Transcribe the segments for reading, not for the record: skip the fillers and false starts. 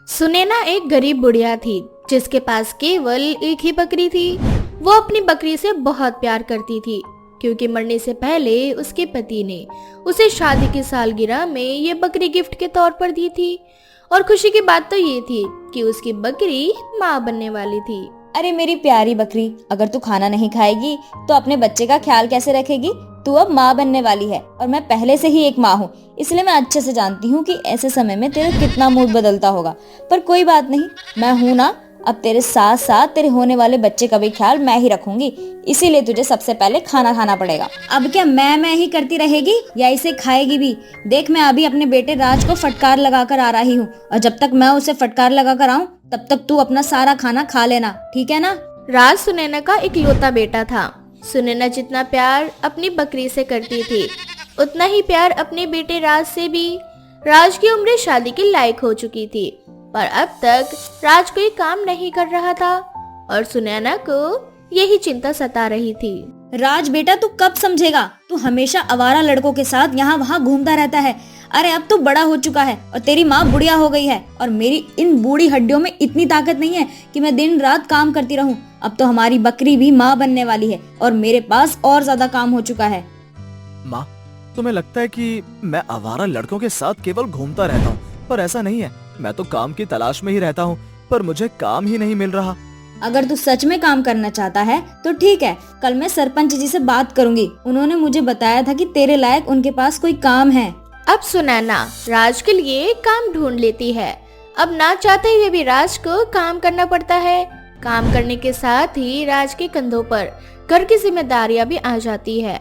सुनैना एक गरीब बुढ़िया थी जिसके पास केवल एक ही बकरी थी। वो अपनी बकरी से बहुत प्यार करती थी क्योंकि मरने से पहले उसके पति ने उसे शादी की सालगिरह में ये बकरी गिफ्ट के तौर पर दी थी। और खुशी की बात तो ये थी कि उसकी बकरी माँ बनने वाली थी। अरे मेरी प्यारी बकरी, अगर तू खाना नहीं खाएगी तो अपने बच्चे का ख्याल कैसे रखेगी। तू अब माँ बनने वाली है और मैं पहले से ही एक माँ हूँ, इसलिए मैं अच्छे से जानती हूँ कि ऐसे समय में तेरा कितना मूड बदलता होगा। पर कोई बात नहीं, मैं हूँ ना। अब तेरे साथ साथ तेरे होने वाले बच्चे का भी ख्याल मैं ही रखूंगी, इसीलिए तुझे सबसे पहले खाना खाना पड़ेगा। अब क्या मैं ही करती रहेगी या इसे खाएगी भी? देख, मैं अभी अपने बेटे राज को फटकार लगाकर आ रही हूँ और जब तक मैं उसे फटकार लगाकर आऊँ तब तक तू अपना सारा खाना खा लेना, ठीक है ना? राज सुनैना का इकलौता बेटा था। सुनैना जितना प्यार अपनी बकरी से करती थी उतना ही प्यार अपने बेटे राज से भी। राज की उम्र शादी के लायक हो चुकी थी, पर अब तक राज कोई काम नहीं कर रहा था और सुनैना को यही चिंता सता रही थी। राज बेटा, तू कब समझेगा? तू हमेशा आवारा लड़कों के साथ यहाँ वहाँ घूमता रहता है। अरे अब तू बड़ा हो चुका है और तेरी माँ बुढ़िया हो गई है और मेरी इन बूढ़ी हड्डियों में इतनी ताकत नहीं है कि मैं दिन रात काम करती रहूं। अब तो हमारी बकरी भी माँ बनने वाली है और मेरे पास और ज्यादा काम हो चुका है। माँ, तुम्हें लगता है कि मैं आवारा लड़कों के साथ केवल घूमता रहता हूँ, पर ऐसा नहीं है। मैं तो काम की तलाश में ही रहता हूँ, पर मुझे काम ही नहीं मिल रहा। अगर तू सच में काम करना चाहता है तो ठीक है, कल मैं सरपंच जी से बात करूंगी। उन्होंने मुझे बताया था कि तेरे लायक उनके पास कोई काम है। अब सुनैना राज के लिए काम ढूंढ लेती है। अब ना चाहते हुए भी राज को काम करना पड़ता है। काम करने के साथ ही राज के कंधों पर घर की जिम्मेदारियां भी आ जाती है।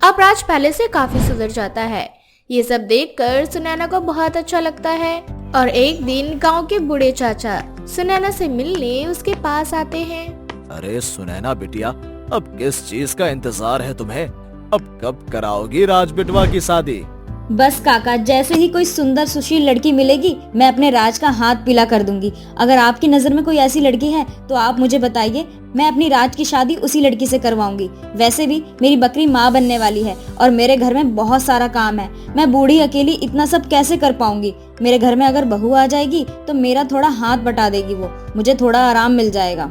अब राज पहले से काफी सुधर जाता है। ये सब देखकर सुनैना को बहुत अच्छा लगता है और एक दिन गांव के बूढ़े चाचा सुनैना से मिलने उसके पास आते हैं। अरे सुनैना बिटिया, अब किस चीज का इंतजार है तुम्हें? अब कब कराओगी राज बिटवा की शादी? बस काका, जैसे ही कोई सुंदर सुशील लड़की मिलेगी मैं अपने राज का हाथ पीला कर दूंगी। अगर आपकी नजर में कोई ऐसी लड़की है तो आप मुझे बताइए, मैं अपनी राज की शादी उसी लड़की से करवाऊंगी। वैसे भी मेरी बकरी माँ बनने वाली है और मेरे घर में बहुत सारा काम है। मैं बूढ़ी अकेली इतना सब कैसे कर पाऊंगी? मेरे घर में अगर बहू आ जाएगी तो मेरा थोड़ा हाथ बटा देगी, वो मुझे थोड़ा आराम मिल जाएगा।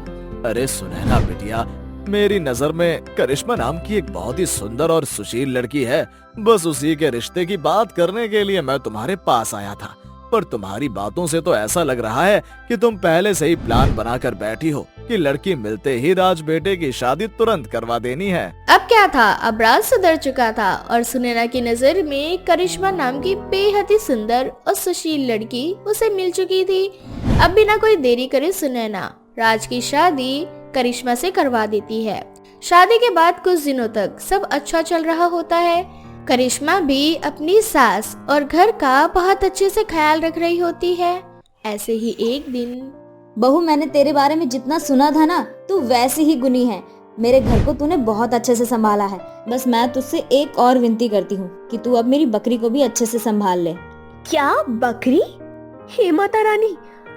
अरे सुनैना बिटिया, मेरी नजर में करिश्मा नाम की एक बहुत ही सुंदर और सुशील लड़की है। बस उसी के रिश्ते की बात करने के लिए मैं तुम्हारे पास आया था, पर तुम्हारी बातों से तो ऐसा लग रहा है कि तुम पहले से ही प्लान बनाकर बैठी हो कि लड़की मिलते ही राज बेटे की शादी तुरंत करवा देनी है। अब क्या था, अब राज सुधर चुका था और सुनैना की नजर में करिश्मा नाम की बेहद ही सुंदर और सुशील लड़की उसे मिल चुकी थी। अब बिना कोई देरी करे सुनैना राज की शादी करिश्मा से करवा देती है। शादी के बाद कुछ दिनों तक सब अच्छा चल रहा होता है। करिश्मा भी अपनी सास और घर का बहुत अच्छे से ख्याल रख रही होती है। ऐसे ही एक दिन, बहू, मैंने तेरे बारे में जितना सुना था ना, तू वैसी ही गुनी है। मेरे घर को तूने बहुत अच्छे से संभाला है। बस मैं तुझसे एक और विनती करती हूँ कि तू अब मेरी बकरी को भी अच्छे से संभाल ले। क्या बकरी? हे माता रानी,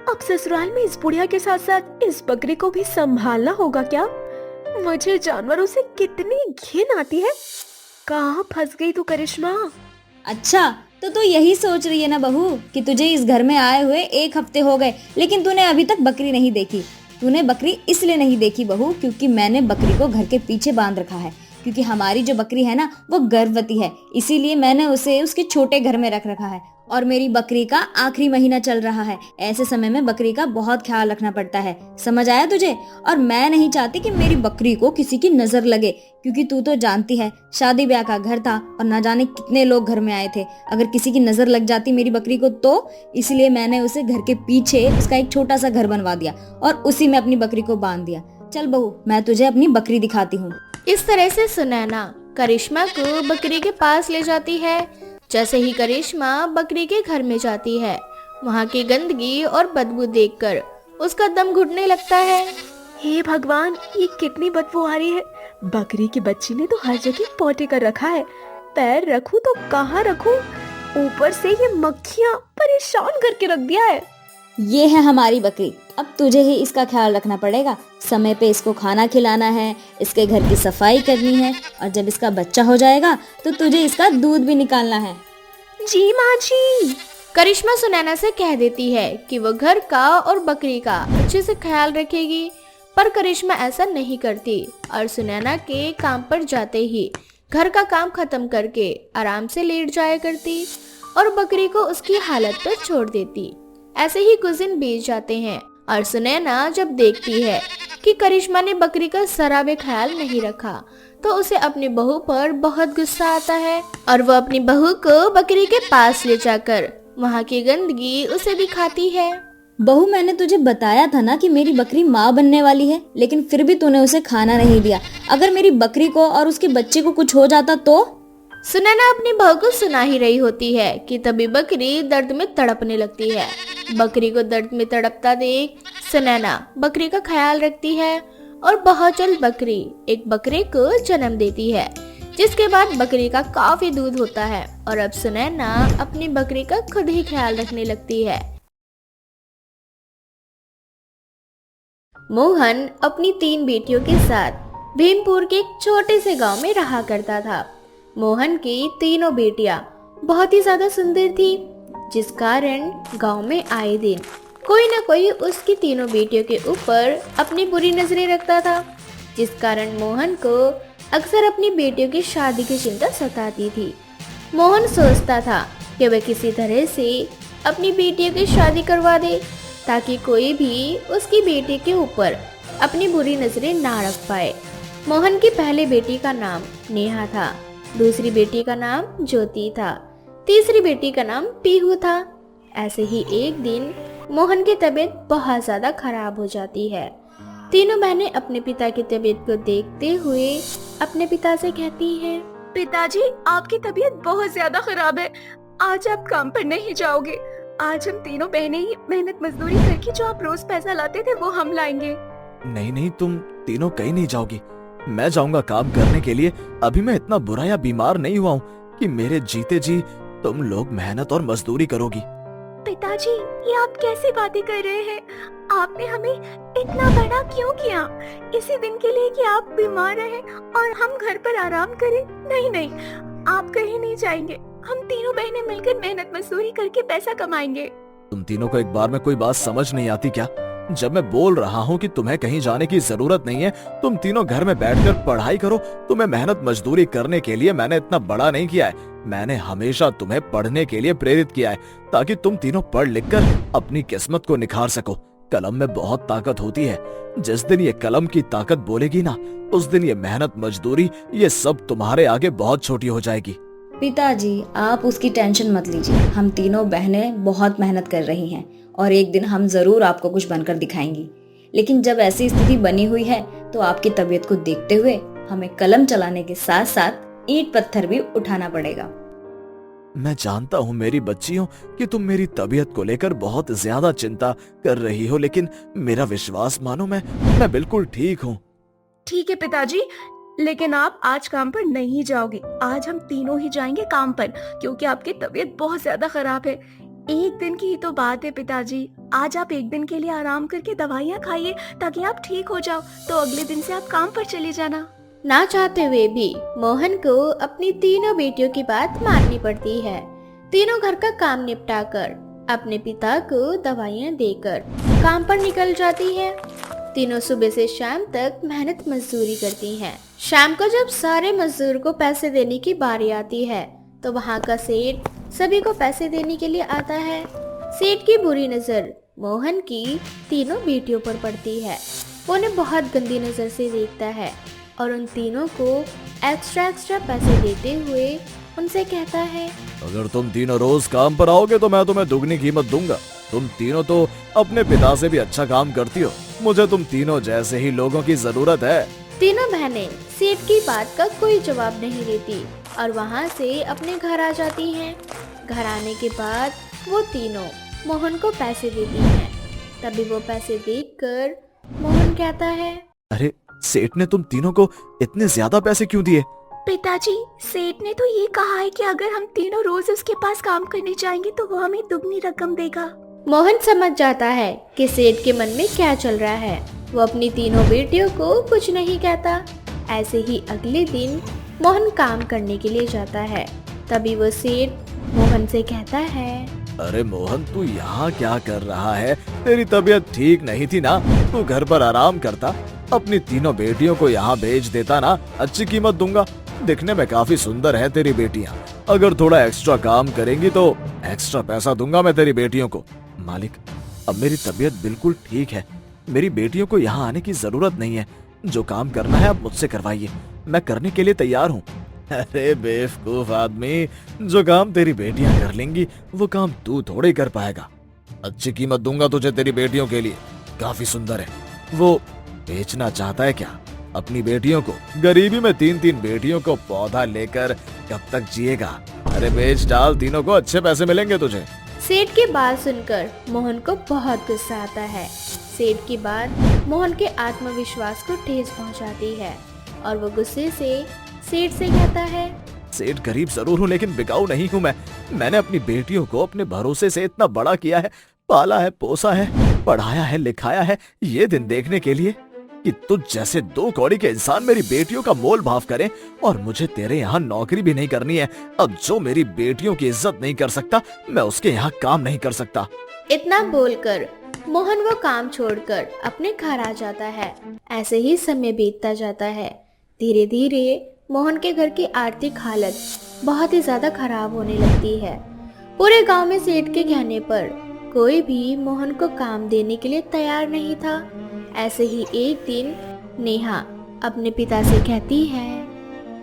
अब ससुराल में इस बुढ़िया के साथ साथ इस बकरी को भी संभालना होगा क्या? मुझे जानवरों से कितनी घिन आती है। कहाँ फंस गई तू करिश्मा? अच्छा, तो तू यही सोच रही है ना बहू कि तुझे इस घर में आए हुए 1 हफ्ते हो गए लेकिन तूने अभी तक बकरी नहीं देखी। तूने बकरी इसलिए नहीं देखी बहू क्योंकि मैंने बकरी को घर के पीछे बांध रखा है। क्योंकि हमारी जो बकरी है ना वो गर्भवती है, इसीलिए मैंने उसे उसके छोटे घर में रख रखा है। और मेरी बकरी का आखिरी महीना चल रहा है। ऐसे समय में बकरी का बहुत ख्याल रखना पड़ता है। समझ आया तुझे? और मैं नहीं चाहती कि मेरी बकरी को किसी की नजर लगे, क्योंकि तू तो जानती है शादी ब्याह का घर था और ना जाने कितने लोग घर में आए थे। अगर किसी की नजर लग जाती मेरी बकरी को तो इसलिए मैंने उसे घर के पीछे उसका एक छोटा सा घर बनवा दिया और उसी में अपनी बकरी को बांध दिया। चल बहू, मैं तुझे अपनी बकरी दिखाती हूँ। इस तरह से सुनैना करिश्मा को बकरी के पास ले जाती है। जैसे ही करिश्मा बकरी के घर में जाती है, वहाँ की गंदगी और बदबू देखकर उसका दम घुटने लगता है। हे भगवान, ये कितनी बदबू आ रही है। बकरी की बच्ची ने तो हर जगह पोटी कर रखा है। पैर रखूं तो कहाँ रखूं? ऊपर से ये मक्खियाँ परेशान करके रख दिया है। ये है हमारी बकरी, अब तुझे ही इसका ख्याल रखना पड़ेगा। समय पे इसको खाना खिलाना है, इसके घर की सफाई करनी है और जब इसका बच्चा हो जाएगा तो तुझे इसका दूध भी निकालना है। जी माँ जी, करिश्मा सुनैना से कह देती है कि वो घर का और बकरी का अच्छे से ख्याल रखेगी, पर करिश्मा ऐसा नहीं करती और सुनैना के काम पर जाते ही घर का काम खत्म करके आराम से लेट जाया करती और बकरी को उसकी हालत पर छोड़ देती। ऐसे ही कुछ दिन बीत जाते हैं और सुनैना जब देखती है कि करिश्मा ने बकरी का जरा भी ख्याल नहीं रखा तो उसे अपनी बहू पर बहुत गुस्सा आता है और वो अपनी बहू को बकरी के पास ले जाकर वहाँ की गंदगी उसे दिखाती है। बहू, मैंने तुझे बताया था ना कि मेरी बकरी माँ बनने वाली है, लेकिन फिर भी तूने उसे खाना नहीं दिया। अगर मेरी बकरी को और उसके बच्चे को कुछ हो जाता तो? सुनैना अपनी बहू को सुना ही रही होती है कि तभी बकरी दर्द में तड़पने लगती है। बकरी को दर्द में तड़पता देख सुनैना बकरी का ख्याल रखती है और बहुत जल्द बकरी एक बकरे को जन्म देती है, जिसके बाद बकरी का काफी दूध होता है और अब सुनैना अपनी बकरी का खुद ही ख्याल रखने लगती है। मोहन अपनी 3 बेटियों के साथ भीमपुर के एक छोटे से गांव में रहा करता था। मोहन की तीनों बेटियां बहुत ही ज्यादा सुंदर थी, जिस कारण गांव में आए दिन कोई न कोई उसकी तीनों बेटियों के ऊपर अपनी बुरी नजरें रखता था, जिस कारण मोहन को अक्सर अपनी बेटियों की शादी की चिंता सताती थी। मोहन सोचता था कि वह किसी तरह से अपनी बेटियों की शादी करवा दे ताकि कोई भी उसकी बेटी के ऊपर अपनी बुरी नजरें ना रख पाए। मोहन की पहली बेटी का नाम नेहा था, दूसरी बेटी का नाम ज्योति था, तीसरी बेटी का नाम पीहू था। ऐसे ही एक दिन मोहन की तबीयत बहुत ज्यादा खराब हो जाती है। तीनों बहनें अपने पिता की तबीयत को देखते हुए अपने पिता से कहती हैं, पिताजी, आपकी तबीयत बहुत ज्यादा खराब है, आज आप काम पर नहीं जाओगे। आज हम तीनों बहनें ही मेहनत मजदूरी करके जो आप रोज पैसा लाते थे वो हम लाएंगे। नहीं नहीं, तुम तीनों कहीं नहीं जाओगी, मैं जाऊंगा काम करने के लिए। अभी मैं इतना बुरा या बीमार नहीं हुआ हूँ कि मेरे जीते जी तुम लोग मेहनत और मजदूरी करोगी। पिताजी, ये आप कैसी बातें कर रहे हैं? आपने हमें इतना बड़ा क्यों किया? इसी दिन के लिए कि आप बीमार रहे और हम घर पर आराम करें? नहीं नहीं, आप कहीं नहीं जाएंगे। हम तीनों बहनें मिलकर मेहनत मजदूरी करके पैसा कमाएंगे। तुम तीनों को एक बार में कोई बात समझ नहीं आती क्या? जब मैं बोल रहा हूँ कि तुम्हें कहीं जाने की जरूरत नहीं है, तुम तीनों घर में बैठकर पढ़ाई करो। तुम्हें मेहनत मजदूरी करने के लिए मैंने इतना बड़ा नहीं किया है। मैंने हमेशा तुम्हें पढ़ने के लिए प्रेरित किया है ताकि तुम तीनों पढ़ लिख कर अपनी किस्मत को निखार सको। कलम में बहुत ताकत होती है। जिस दिन ये कलम की ताकत बोलेगी ना, उस दिन ये मेहनत मजदूरी ये सब तुम्हारे आगे बहुत छोटी हो जाएगी। पिताजी, आप उसकी टेंशन मत लीजिए। हम तीनों बहनें बहुत मेहनत कर रही हैं और एक दिन हम जरूर आपको कुछ बनकर दिखाएंगी। लेकिन जब ऐसी स्थिति बनी हुई है तो आपकी तबीयत को देखते हुए हमें कलम चलाने के साथ साथ ईंट पत्थर भी उठाना पड़ेगा। मैं जानता हूँ मेरी बच्चियों कि तुम मेरी तबीयत को लेकर बहुत ज्यादा चिंता कर रही हो, लेकिन मेरा विश्वास मानो, मैं बिल्कुल ठीक हूँ। ठीक है पिताजी, लेकिन आप आज काम पर नहीं जाओगे। आज हम तीनों ही जाएंगे काम पर, क्योंकि आपकी तबीयत बहुत ज्यादा खराब है। एक दिन की ही तो बात है पिताजी। आज आप एक दिन के लिए आराम करके दवाइयाँ खाइए ताकि आप ठीक हो जाओ, तो अगले दिन से आप काम पर चले जाना। ना चाहते हुए भी मोहन को अपनी तीनों बेटियों की बात माननी पड़ती है। तीनों घर का काम निपटाकर अपने पिता को दवाइयाँ देकर काम पर निकल जाती है। तीनों सुबह से शाम तक मेहनत मजदूरी करती हैं। शाम को जब सारे मजदूर को पैसे देने की बारी आती है तो वहाँ का सेठ सभी को पैसे देने के लिए आता है। सेठ की बुरी नजर मोहन की तीनों बेटियों पर पड़ती है। वो उन्हें बहुत गंदी नजर से देखता है और उन तीनों को एक्स्ट्रा पैसे देते हुए उनसे कहता है, अगर तुम तीनों रोज काम पर आओगे तो मैं तुम्हें दुगनी कीमत दूंगा। तुम तीनों तो अपने पिता से भी अच्छा काम करती हो। मुझे तुम तीनों जैसे ही लोगों की जरूरत है। तीनों बहनें सेठ की बात का कोई जवाब नहीं देती और वहाँ से अपने घर आ जाती हैं। घर आने के बाद वो तीनों मोहन को पैसे देती हैं। तभी वो पैसे देखकर मोहन कहता है, अरे सेठ ने तुम तीनों को इतने ज्यादा पैसे क्यों दिए? पिताजी, सेठ ने तो ये कहा है कि अगर हम तीनों रोज उसके पास काम करने जाएंगे तो वो हमें दुगनी रकम देगा। मोहन समझ जाता है कि सेठ के मन में क्या चल रहा है। वो अपनी तीनों बेटियों को कुछ नहीं कहता। ऐसे ही अगले दिन मोहन काम करने के लिए जाता है। तभी वो सेठ मोहन से कहता है। अरे मोहन, तू यहाँ क्या कर रहा है? तेरी तबीयत ठीक नहीं थी ना? तू घर पर आराम करता, अपनी तीनों बेटियों को यहाँ भेज देता ना। अच्छी कीमत दूंगा, दिखने में काफी सुंदर है तेरी बेटियाँ। अगर थोड़ा एक्स्ट्रा काम करेंगी तो एक्स्ट्रा पैसा दूंगा मैं तेरी बेटियों को। मालिक, अब मेरी तबीयत बिल्कुल ठीक है, मेरी बेटियों को यहाँ आने की जरूरत नहीं है। जो काम करना है आप मुझसे करवाइए, मैं करने के लिए तैयार हूँ। अरे बेवकूफ आदमी, जो काम तेरी बेटियां कर लेंगी वो काम तू थोड़े कर पाएगा। अच्छी कीमत दूंगा तुझे तेरी बेटियों के लिए, काफी सुंदर है। वो बेचना चाहता है क्या अपनी बेटियों को? गरीबी में 3-3 बेटियों को पौधा लेकर कब तक जिएगा? अरे बेच डाल तीनों को, अच्छे पैसे मिलेंगे तुझे। सेठ की बात सुनकर मोहन को बहुत गुस्सा आता है। सेठ की बात मोहन के आत्मविश्वास को ठेस पहुंचाती है और वो गुस्से से सेठ से कहता है। सेठ गरीब जरूर हूँ लेकिन बिकाऊ नहीं हूँ मैं। मैंने अपनी बेटियों को अपने भरोसे से इतना बड़ा किया है, पाला है, पोसा है, पढ़ाया है, लिखाया है, ये दिन देखने के लिए कि तुझ जैसे 2 कौड़ी के इंसान मेरी बेटियों का मोल भाव करें। और मुझे तेरे यहाँ नौकरी भी नहीं करनी है। अब जो मेरी बेटियों की इज्जत नहीं कर सकता, मैं उसके यहाँ काम नहीं कर सकता। इतना बोलकर मोहन वो काम छोड़कर अपने घर आ जाता है। ऐसे ही समय बीतता जाता है। धीरे धीरे मोहन के घर की आर्थिक हालत बहुत ही ज्यादा खराब होने लगती है। पूरे गांव में सेठ के कहने पर कोई भी मोहन को काम देने के लिए तैयार नहीं था। ऐसे ही एक दिन नेहा अपने पिता से कहती है।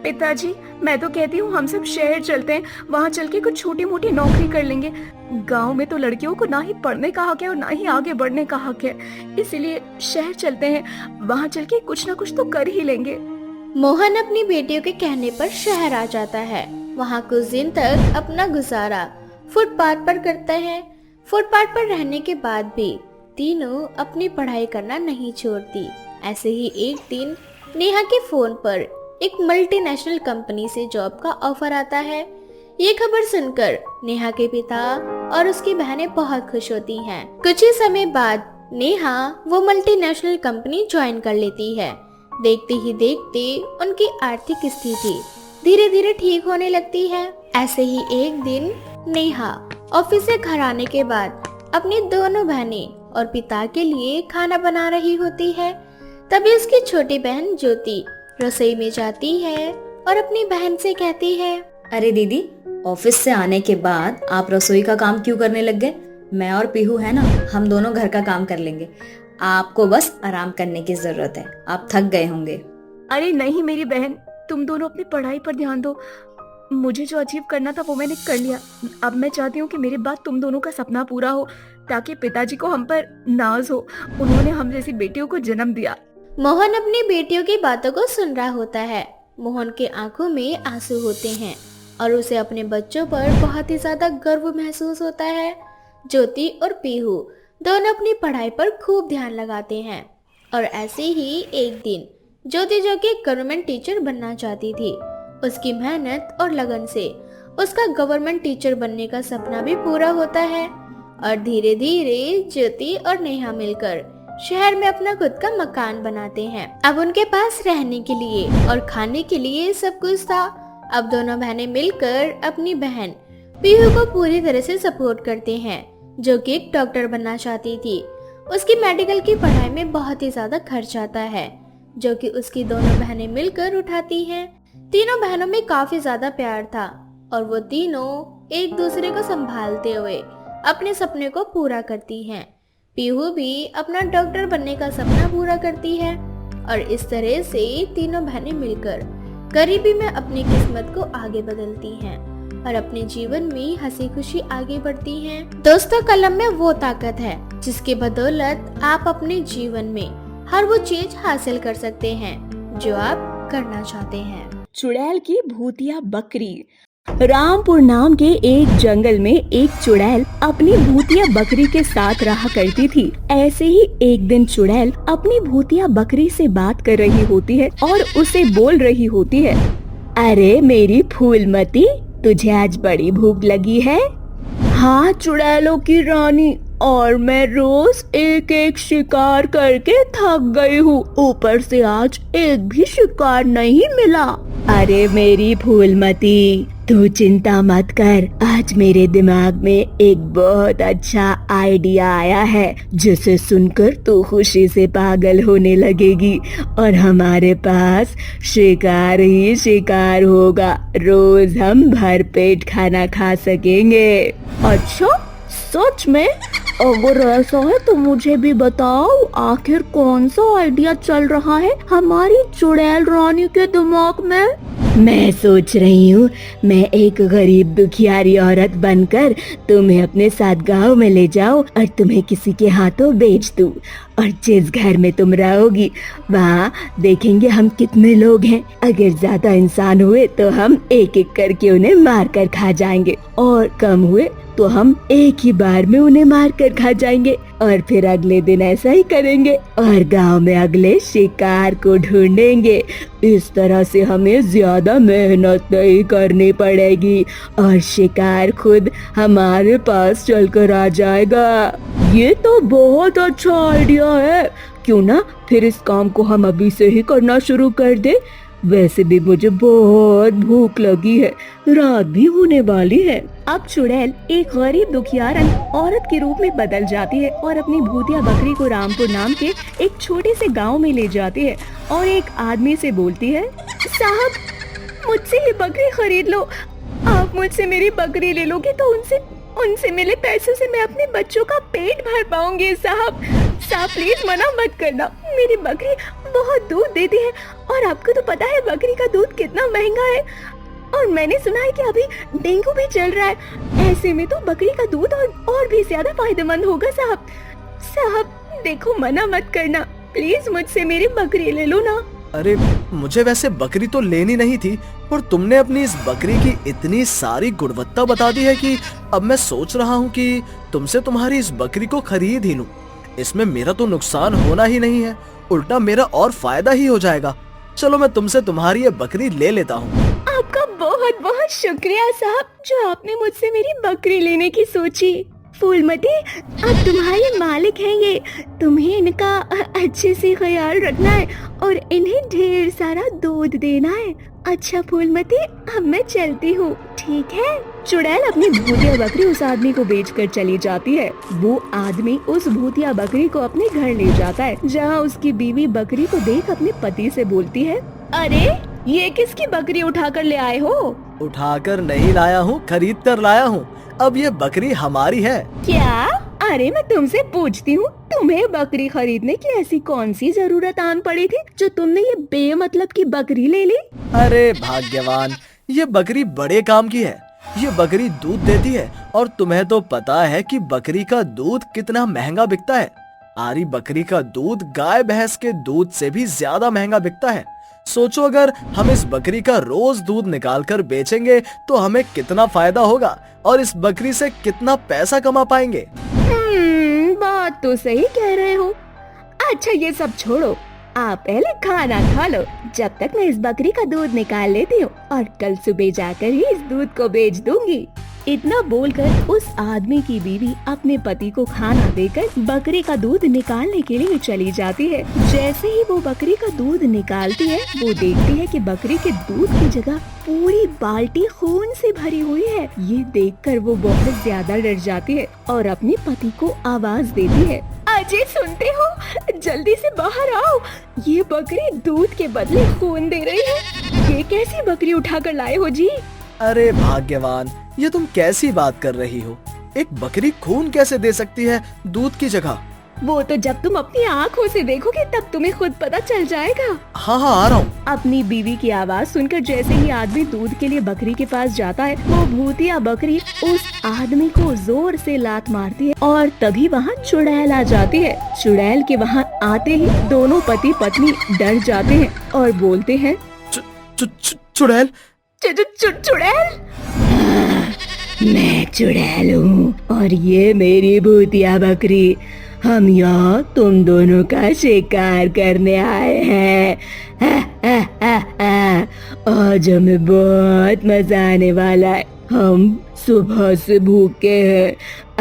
पिताजी, मैं तो कहती हूँ हम सब शहर चलते हैं, वहाँ चल के कुछ छोटी मोटी नौकरी कर लेंगे। गांव में तो लड़कियों को ना ही पढ़ने का हक है और ना ही आगे बढ़ने का हक है, इसीलिए शहर चलते हैं, वहाँ चल के कुछ ना कुछ तो कर ही लेंगे। मोहन अपनी बेटियों के कहने पर शहर आ जाता है। वहाँ कुछ दिन तक अपना गुजारा फुटपाथ पर करते हैं। फुटपाथ पर रहने के बाद भी तीनों अपनी पढ़ाई करना नहीं छोड़ती। ऐसे ही एक दिन नेहा के फोन पर एक मल्टीनेशनल कंपनी से जॉब का ऑफर आता है। ये खबर सुनकर नेहा के पिता और उसकी बहनें बहुत खुश होती हैं। कुछ ही समय बाद नेहा वो मल्टीनेशनल कंपनी ज्वाइन कर लेती है। देखते ही देखते उनकी आर्थिक स्थिति धीरे धीरे ठीक होने लगती है। ऐसे ही एक दिन नेहा ऑफिस से घर आने के बाद अपनी दोनों बहनें और पिता के लिए खाना बना रही होती है। तभी उसकी छोटी बहन ज्योति रसोई में जाती है और अपनी बहन से कहती है। अरे दीदी, ऑफिस से आने के बाद आप रसोई का काम क्यों करने लग गए? मैं और पीहू है ना, हम दोनों घर का काम कर लेंगे। आपको बस आराम करने की जरूरत है, आप थक गए होंगे। अरे नहीं मेरी बहन, तुम दोनों अपनी पढ़ाई पर ध्यान दो। मुझे जो अचीव करना था वो मैंने कर लिया। अब मैं चाहती हूँ कि मेरे बाद तुम दोनों का सपना पूरा हो, ताकि पिताजी को हम पर नाज हो। उन्होंने हम जैसी बेटियों को जन्म दिया। मोहन अपनी बेटियों की बातों को सुन रहा होता है। मोहन के आंखों में आंसू होते हैं और उसे अपने बच्चों पर बहुत ही ज्यादा गर्व महसूस होता है। ज्योति और पीहू दोनों अपनी पढ़ाई पर खूब ध्यान लगाते हैं। और ऐसे ही एक दिन ज्योति, जो कि गवर्नमेंट टीचर बनना चाहती थी, उसकी मेहनत और लगन से उसका गवर्नमेंट टीचर बनने का सपना भी पूरा होता है। और धीरे धीरे ज्योति और नेहा मिलकर शहर में अपना खुद का मकान बनाते हैं। अब उनके पास रहने के लिए और खाने के लिए सब कुछ था। अब दोनों बहनें मिलकर अपनी बहन पीहू को पूरी तरह से सपोर्ट करते हैं, जो कि एक डॉक्टर बनना चाहती थी। उसकी मेडिकल की पढ़ाई में बहुत ही ज्यादा खर्च आता है, जो कि उसकी दोनों बहनें मिलकर उठाती हैं। तीनों बहनों में काफी ज्यादा प्यार था और वो तीनों एक दूसरे को संभालते हुए अपने सपने को पूरा करती हैं। पीहू भी अपना डॉक्टर बनने का सपना पूरा करती है और इस तरह से तीनों बहनें मिलकर गरीबी में अपनी किस्मत को आगे बदलती हैं और अपने जीवन में हंसी खुशी आगे बढ़ती हैं। दोस्तों, कलम में वो ताकत है जिसकी बदौलत आप अपने जीवन में हर वो चीज हासिल कर सकते हैं जो आप करना चाहते हैं। चुड़ैल की भूतिया बकरी। रामपुर नाम के एक जंगल में एक चुड़ैल अपनी भूतिया बकरी के साथ रहा करती थी। ऐसे ही एक दिन चुड़ैल अपनी भूतिया बकरी से बात कर रही होती है और उसे बोल रही होती है, अरे मेरी फूलमती, तुझे आज बड़ी भूख लगी है? हाँ चुड़ैलों की रानी, और मैं रोज एक एक शिकार करके थक गई हूँ, ऊपर से आज एक भी शिकार नहीं मिला। अरे मेरी फूलमती, तू चिंता मत कर, आज मेरे दिमाग में एक बहुत अच्छा आइडिया आया है जिसे सुनकर तू खुशी से पागल होने लगेगी और हमारे पास शिकार ही शिकार होगा। रोज हम भरपेट खाना खा सकेंगे। अच्छा, सच में? अगर ऐसा है तो मुझे भी बताओ, आखिर कौन सा आइडिया चल रहा है हमारी चुड़ैल रानी के दिमाग में? मैं सोच रही हूँ मैं एक गरीब दुखियारी औरत बनकर तुम्हें अपने साथ गांव में ले जाऊं और तुम्हें किसी के हाथों बेच दूं, और जिस घर में तुम रहोगी वहाँ देखेंगे हम कितने लोग हैं। अगर ज्यादा इंसान हुए तो हम एक एक करके उन्हें मार कर खा जाएंगे, और कम हुए तो हम एक ही बार में उन्हें मार कर खा जाएंगे, और फिर अगले दिन ऐसा ही करेंगे और गांव में अगले शिकार को ढूंढेंगे। इस तरह से हमें ज्यादा मेहनत नहीं करनी पड़ेगी और शिकार खुद हमारे पास चलकर आ जाएगा। ये तो बहुत अच्छा आइडिया है, क्यों ना फिर इस काम को हम अभी से ही करना शुरू कर दे। वैसे भी मुझे बहुत भूख लगी है, रात भी होने वाली है। अब चुड़ैल एक गरीब दुखियार औरत के रूप में बदल जाती है और अपनी भूतिया बकरी को रामपुर नाम के एक छोटे से गांव में ले जाती है और एक आदमी से बोलती है, साहब मुझसे ये बकरी खरीद लो। आप मुझसे मेरी बकरी ले लोगे तो उनसे मिले पैसों से मैं अपने बच्चों का पेट भर पाऊंगी। साहब प्लीज मना मत करना, मेरी बकरी बहुत दूध देती है और आपको तो पता है बकरी का दूध कितना महंगा है, और मैंने सुना है कि अभी डेंगू भी चल रहा है। ऐसे में तो बकरी का दूध और भी ज्यादा फायदेमंद होगा। साहब देखो, मना मत करना, प्लीज मुझसे मेरी बकरी ले लो ना। अरे मुझे वैसे बकरी तो लेनी नहीं थी, पर तुमने अपनी इस बकरी की इतनी सारी गुणवत्ता बता दी है कि अब मैं सोच रहा हूँ कि तुमसे तुम्हारी इस बकरी को खरीद ही लूं। इसमें मेरा तो नुकसान होना ही नहीं है, उल्टा मेरा और फायदा ही हो जाएगा। चलो मैं तुमसे तुम्हारी ये बकरी ले लेता हूँ। आपका बहुत बहुत शुक्रिया साहब, जो आपने मुझसे मेरी बकरी लेने की सोची। फूलमती, अब तुम्हारे मालिक हैं ये, तुम्हें इनका अच्छे से ख्याल रखना है और इन्हें ढेर सारा दूध देना है। अच्छा फूलमती, अब मैं चलती हूँ, ठीक है? चुड़ैल अपनी भूतिया बकरी उस आदमी को बेचकर चली जाती है। वो आदमी उस भूतिया बकरी को अपने घर ले जाता है, जहाँ उसकी बीवी बकरी को देख अपने पति से बोलती है, अरे ये किसकी बकरी उठाकर ले आए हो? उठाकर नहीं लाया हूँ, खरीद कर लाया हूँ। अब ये बकरी हमारी है। क्या? अरे मैं तुमसे पूछती हूँ, तुम्हें बकरी खरीदने की ऐसी कौन सी जरूरत आन पड़ी थी जो तुमने ये बेमतलब की बकरी ले ली? अरे भाग्यवान, ये बकरी बड़े काम की है। ये बकरी दूध देती है और तुम्हें तो पता है कि बकरी का दूध कितना महंगा बिकता है। आरी बकरी का दूध गाय भैंस के दूध से भी ज्यादा महंगा बिकता है। सोचो, अगर हम इस बकरी का रोज दूध निकाल कर बेचेंगे तो हमें कितना फायदा होगा और इस बकरी से कितना पैसा कमा पाएंगे। बात तो सही कह रहे हो। अच्छा ये सब छोड़ो, आप पहले खाना खा लो, जब तक मैं इस बकरी का दूध निकाल लेती हूँ और कल सुबह जाकर ही इस दूध को बेच दूंगी। इतना बोलकर उस आदमी की बीवी अपने पति को खाना देकर बकरी का दूध निकालने के लिए चली जाती है। जैसे ही वो बकरी का दूध निकालती है, वो देखती है कि बकरी के दूध की जगह पूरी बाल्टी खून से भरी हुई है। ये देखकर वो बहुत ज्यादा डर जाती है और अपने पति को आवाज देती है, अजय सुनते हो, जल्दी से बाहर आओ, ये बकरी दूध के बदले खून दे रही है। ये कैसी बकरी उठाकर लाए हो जी? अरे भाग्यवान, ये तुम कैसी बात कर रही हो? एक बकरी खून कैसे दे सकती है दूध की जगह? वो तो जब तुम अपनी आँखों से देखोगे तब तुम्हें खुद पता चल जाएगा। हाँ आ रहा हूँ। अपनी बीवी की आवाज सुनकर जैसे ही आदमी दूध के लिए बकरी के पास जाता है, वो भूतिया बकरी उस आदमी को जोर से लात मारती है और तभी वहाँ चुड़ैल आ जाती है। चुड़ैल के वहाँ आते ही दोनों पति पत्नी डर जाते हैं और बोलते हैं, चुड़ैल? चुड़ैल? मैं चुड़ैल हूँ और ये मेरी भूतिया बकरी। हम यहाँ तुम दोनों का शिकार करने आए हैं। आज हमें बहुत मजा आने वाला है। हम सुबह से भूखे हैं,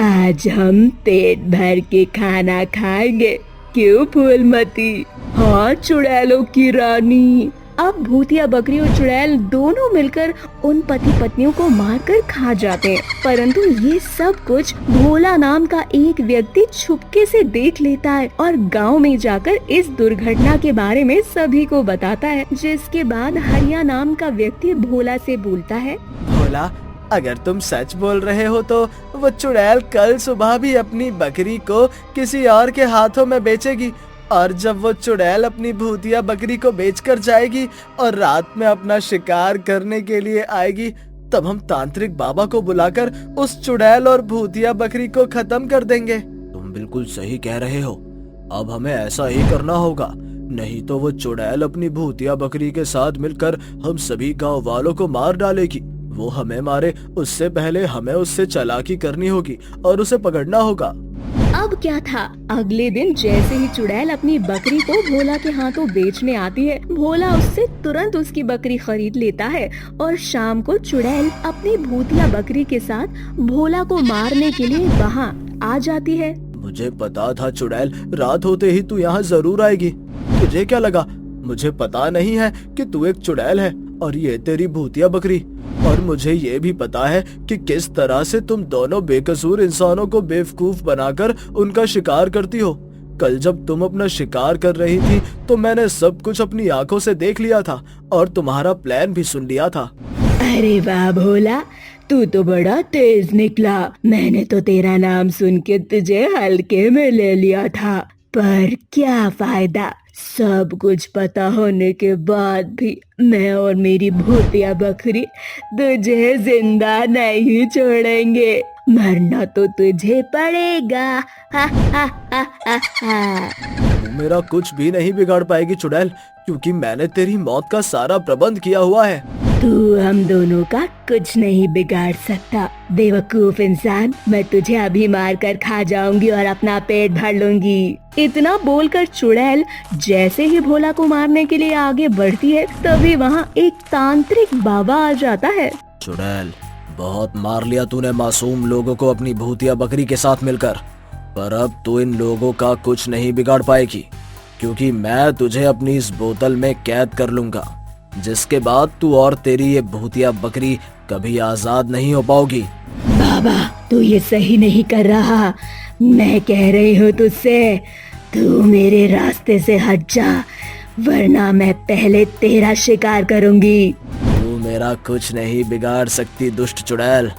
आज हम पेट भर के खाना खाएंगे। क्यों फूलमती? हाँ चुड़ैलों की रानी, अब भूतिया बकरी और चुड़ैल दोनों मिलकर उन पति पत्नियों को मारकर खा जाते हैं, परंतु ये सब कुछ भोला नाम का एक व्यक्ति छुपके से देख लेता है और गांव में जाकर इस दुर्घटना के बारे में सभी को बताता है। जिसके बाद हरिया नाम का व्यक्ति भोला से बोलता है, भोला, अगर तुम सच बोल रहे हो तो वो चुड़ैल कल सुबह भी अपनी बकरी को किसी और के हाथों में बेचेगी, और जब वो चुड़ैल अपनी भूतिया बकरी को बेचकर जाएगी और रात में अपना शिकार करने के लिए आएगी, तब हम तांत्रिक बाबा को बुलाकर उस चुड़ैल और भूतिया बकरी को खत्म कर देंगे। तुम बिल्कुल सही कह रहे हो, अब हमें ऐसा ही करना होगा, नहीं तो वो चुड़ैल अपनी भूतिया बकरी के साथ मिलकर हम सभी गांव वालों को मार डालेगी। वो हमें मारे उससे पहले हमें उससे चालाकी करनी होगी और उसे पकड़ना होगा। अब क्या था, अगले दिन जैसे ही चुड़ैल अपनी बकरी को भोला के हाथों बेचने आती है, भोला उससे तुरंत उसकी बकरी खरीद लेता है और शाम को चुड़ैल अपनी भूतिया बकरी के साथ भोला को मारने के लिए वहाँ आ जाती है। मुझे पता था चुड़ैल, रात होते ही तू यहाँ जरूर आएगी। तुझे क्या लगा मुझे पता नहीं है कि तू एक चुड़ैल है और ये तेरी भूतिया बकरी? और मुझे ये भी पता है कि किस तरह से तुम दोनों बेकसूर इंसानों को बेवकूफ बनाकर उनका शिकार करती हो। कल जब तुम अपना शिकार कर रही थी तो मैंने सब कुछ अपनी आंखों से देख लिया था और तुम्हारा प्लान भी सुन लिया था। अरे वाह भोला, तू तो बड़ा तेज निकला। मैंने तो तेरा नाम सुन के तुझे हल्के में ले लिया था, पर क्या फायदा, सब कुछ पता होने के बाद भी मैं और मेरी भूतिया बकरी तुझे जिंदा नहीं छोड़ेंगे। मरना तो तुझे पड़ेगा। हा हा हा हा हा। तू मेरा कुछ भी नहीं बिगाड़ पाएगी चुड़ैल, क्योंकि मैंने तेरी मौत का सारा प्रबंध किया हुआ है। तू हम दोनों का कुछ नहीं बिगाड़ सकता बेवकूफ इंसान। मैं तुझे अभी मार कर खा जाऊंगी और अपना पेट भर लूंगी। इतना बोलकर चुड़ैल जैसे ही भोला को मारने के लिए आगे बढ़ती है, तभी वहाँ एक तांत्रिक बाबा आ जाता है। चुड़ैल, बहुत मार लिया तूने मासूम लोगों को अपनी भूतिया बकरी के साथ मिलकर, पर अब तू इन लोगों का कुछ नहीं बिगाड़ पाएगी, क्योंकि मैं तुझे अपनी इस बोतल में कैद कर लूंगा, जिसके बाद तू और तेरी ये भूतिया बकरी कभी आजाद नहीं हो पाओगी। बाबा, तू ये सही नहीं कर रहा। मैं कह रही हूँ तुझसे, तू मेरे रास्ते से हट जा, वरना मैं पहले तेरा शिकार करूंगी। तू मेरा कुछ नहीं बिगाड़ सकती दुष्ट चुड़ैल।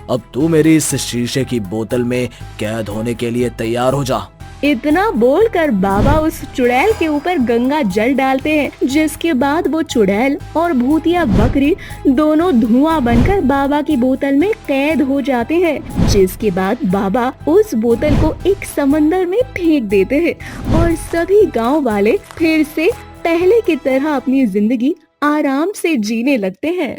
अब तू मेरी इस शीशे की बोतल में कैद होने के लिए तैयार हो जा। इतना बोलकर बाबा उस चुड़ैल के ऊपर गंगा जल डालते हैं, जिसके बाद वो चुड़ैल और भूतिया बकरी दोनों धुआं बनकर बाबा की बोतल में कैद हो जाते हैं। जिसके बाद बाबा उस बोतल को एक समंदर में फेंक देते हैं और सभी गांव वाले फिर से पहले की तरह अपनी जिंदगी आराम से जीने लगते हैं।